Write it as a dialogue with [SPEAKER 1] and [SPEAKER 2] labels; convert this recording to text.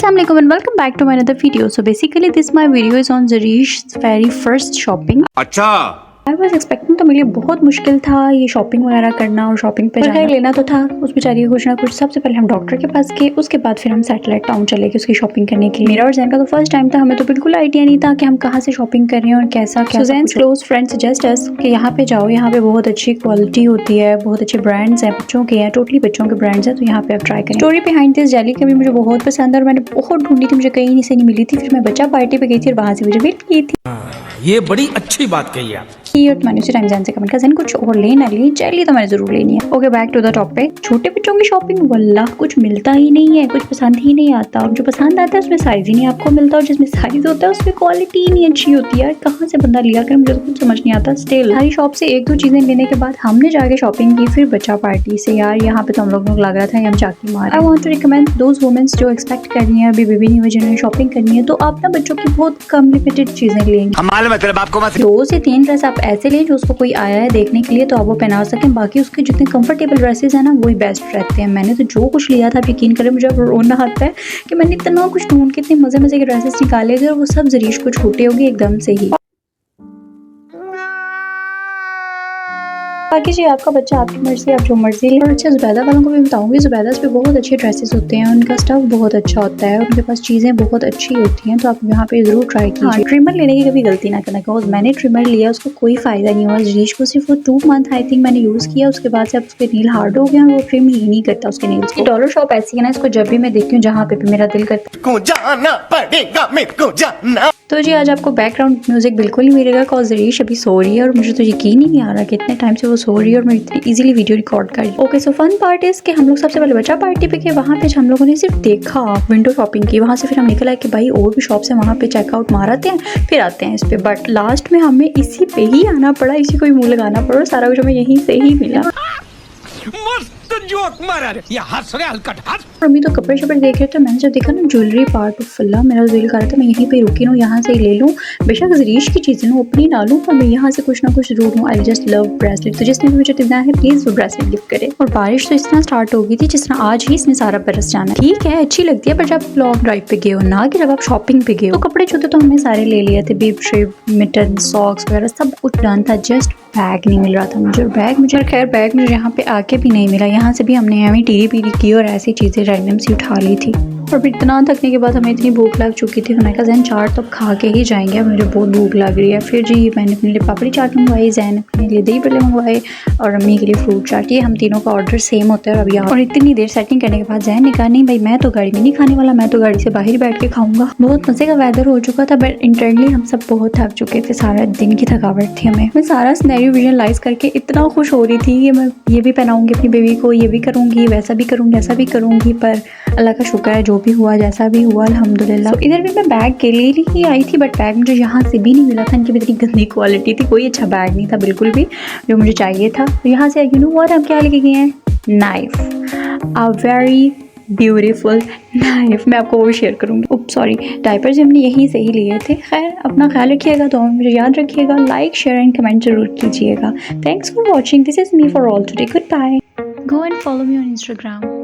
[SPEAKER 1] Assalamualaikum and welcome back to my another video. So basically this my video is on Zarish's very first shopping.
[SPEAKER 2] अच्छा
[SPEAKER 1] I was expecting तो मेरे लिए बहुत मुश्किल था ये शॉपिंग वगैरह करना और शॉपिंग पे जाना लेना तो था उस बेचारी को कुछ ना कुछ। सबसे पहले हम डॉक्टर के पास गए, उसके बाद फिर हम सैटेलाइट टाउन चले गए उसकी शॉपिंग करने के लिए। मेरा और जैन का तो फर्स्ट टाइम था, हमें तो बिल्कुल आइडिया नहीं था कि हम कहाँ से शॉपिंग कर रहे हैं और कैसा क्या। Jain close friend suggest us कि यहाँ पे जाओ, यहाँ पे बहुत अच्छी क्वालिटी होती है, बहुत अच्छे ब्रांड्स हैं, बच्चों के हैं, टोटली बच्चों के ब्रांड्स हैं, तो यहाँ पे आप ट्राई करें। स्टोरी बिहाइंड दिस जेली का भी मुझे बहुत पसंद है और मैंने बहुत ढूंढी थी, मुझे कहीं से नहीं मिली थी। फिर मैं बच्चा पार्टी पे गई थी और वहाँ से मुझे मिल गई थी।
[SPEAKER 2] ये बड़ी अच्छी बात कही आप।
[SPEAKER 1] मैंने उसी टाइम जैन से कमेंट किया कुछ और ले ना ले, जेली तो मैंने जरूर लेनी है। Okay back to the topic. छोटे बच्चों की शॉपिंग वल्लाह कुछ मिलता ही नहीं है, कुछ पसंद ही नहीं आता, और जो पसंद आता है उसमें साइज ही नहीं आपको मिलता, और जिसमें साइज होता है उसमें क्वालिटी ही नहीं अच्छी होती है। कहाँ से बंदा लिया कर, मुझे तो कुछ समझ नहीं आता। स्टिल हमारी शॉप से एक दो चीजें लेने के बाद हमने जाके शॉपिंग की फिर बच्चा पार्टी से। यार यहाँ पे तो हम लोगों को लग रहा था हम चाकी मार। I want to recommend those womens जो एक्सपेक्ट कर रही है अभी बेबी नहीं हुई, जिन्होंने शॉपिंग करनी है, तो आप ना बच्चों की बहुत कम लिमिटेड चीजें लेंगे।
[SPEAKER 2] हमारे मतलब आपको
[SPEAKER 1] 2 से 3 ड्रेस आप ऐसे लें जो उसको कोई आया है देखने के लिए तो आप वो पहना सकें। बाकी उसके जितने कंफर्टेबल ड्रेसेस हैं ना वही बेस्ट रहते हैं। मैंने तो जो कुछ लिया था, यकीन करें मुझे अब रोना आता है कि मैंने इतना कुछ ढूंढ के इतने मजे मजे के ड्रेसेस निकाले थे और वो सब जरीश को छूटे होगी एकदम से ही। बाकी जी आपका बच्चा आपकी मर्जी, आप जो मर्जी ले। और अच्छा जुबैदा वालों को भी बताऊंगी, जुबैदा पे बहुत अच्छे ड्रेसेस होते हैं, उनका स्टफ बहुत अच्छा होता है, उनके पास चीज़ें बहुत अच्छी होती हैं, तो आप यहाँ पे जरूर ट्राई कीजिए। ट्रिमर लेने की कभी गलती ना करना, बिकॉज मैंने ट्रिमर लिया उसको कोई फायदा नहीं हुआ। जरीश को सिर्फ वो 2 मंथ आई थिंक मैंने यूज़ किया, उसके बाद से अब उसके नील हार्ड हो गए और वो ट्रिम ही नहीं करता उसके नील्स। डॉलर शॉप ऐसी है ना, इसको जब भी मैं देखती हूँ जहाँ पे भी मेरा दिल करता है
[SPEAKER 2] जाना पड़ेगा, मेरे को जाना।
[SPEAKER 1] तो जी आज आपको बैकग्राउंड म्यूजिक बिल्कुल नहीं मिलेगा, कॉज जरीश अभी सो रही है और मुझे तो यकीन ही नहीं आ रहा कि इतने टाइम से वो सो रही है और मैं इतनी इजीली वीडियो रिकॉर्ड कर रही हूँ। Okay so fun part is कि हम लोग सबसे पहले बच्चा पार्टी पे गए, वहाँ पे हम लोगों ने सिर्फ देखा, विंडो शॉपिंग की। वहाँ से फिर हम निकल आए कि भाई और भी शॉप्स है, वहाँ पे चेकआउट मारते हैं फिर आते हैं इस पे। बट लास्ट में हमें इसी पे ही आना पड़ा, इसी को ही मुँह लगाना पड़ा और सारा कुछ हमें यहीं से ही मिला।
[SPEAKER 2] जोक मारा रे, ये हंस रहे हलकट हंस।
[SPEAKER 1] मम्मी तो कपड़े शपड़े देख रहे थे, मैंने जब देखा ना ज्वेलरी पार्ट ऑफ फुल्ला, मेरा दिल कर रहा था मैं यहीं पे रुकी हूँ, यहाँ से ही ले लूँ। बेशक जरीश की चीज़ें लूँ, अपनी ना लूँ, पर मैं यहाँ से कुछ ना कुछ जरूर लूँ। आई जस्ट लव ब्रेसलेट, तो जिसने भी मुझे देना है प्लीज़ वो ब्रेसलेट गिफ्ट करे। और बारिश तो इस तरह स्टार्ट हो गई थी जिस तरह आज ही इसने सारा बरस जाना है। ठीक है अच्छी लगती है, पर जब लॉन्ग ड्राइव पे गए हो ना कि जब आप शॉपिंग पे गए हो। तो कपड़े जूते तो हमने सारे ले लिए थे, बीफ शेप, मिटन, सॉक्स वगैरह सब कुछ डन था, जस्ट बैग नहीं मिल रहा था मुझे। और बैग मुझे खैर बैग मुझे यहाँ पे आके भी नहीं मिला, यहाँ से भी हमने हमें टीरी पीरी की और ऐसी चीज़ें रैंडम सी उठा ली थी। और फिर इतना थकने के बाद हमें इतनी भूख लग चुकी थी, मैंने कहा जैन चाट तो खा के ही जाएंगे, मुझे बहुत भूख लग रही है। फिर जी मैंने अपने लिए पापड़ी चाट मंगवाई, जैन अपने लिए दही बल्ले मंगवाए और अम्मी के लिए फ्रूट चाट। ये हम तीनों का ऑर्डर सेम होता है। और अभी और इतनी देर सेटिंग करने के बाद जैन ने कहा नहीं भाई मैं तो गाड़ी में नहीं खाने वाला, मैं तो गाड़ी से बाहर बैठ के खाऊंगा। बहुत मजे का वेदर हो चुका था, बट इंटरनली हम सब बहुत थक चुके थे, सारा दिन की थकावट थी हमें। मैं सारा सिनेरियो विजुअलाइज करके इतना खुश हो रही थी कि मैं ये भी पहनाऊंगी अपनी बेबी को, ये भी करूंगी, वैसा भी करूंगी, ऐसा भी करूंगी। पर अल्लाह का शुक्र है जो भी हुआ जैसा भी हुआ अल्हम्दुलिल्लाह। तो इधर भी मैं बैग के लिए ही आई थी, बट बैग मुझे यहाँ से भी नहीं मिला था, इनकी भी इतनी गंदी क्वालिटी थी, कोई अच्छा बैग नहीं था बिल्कुल भी जो मुझे चाहिए था। तो यहाँ से यू नो व्हाट हम क्या लेके गए हैं, knife, a very beautiful knife. मैं आपको वो भी शेयर करूँगी। उप सॉरी, डायपर्स हमने यहीं से ही लिए थे। खैर अपना ख्याल रखिएगा, तो मुझे याद रखिएगा, लाइक शेयर एंड कमेंट जरूर कीजिएगा। Thanks for watching, this is me for all today, goodbye. Go and follow me on Instagram.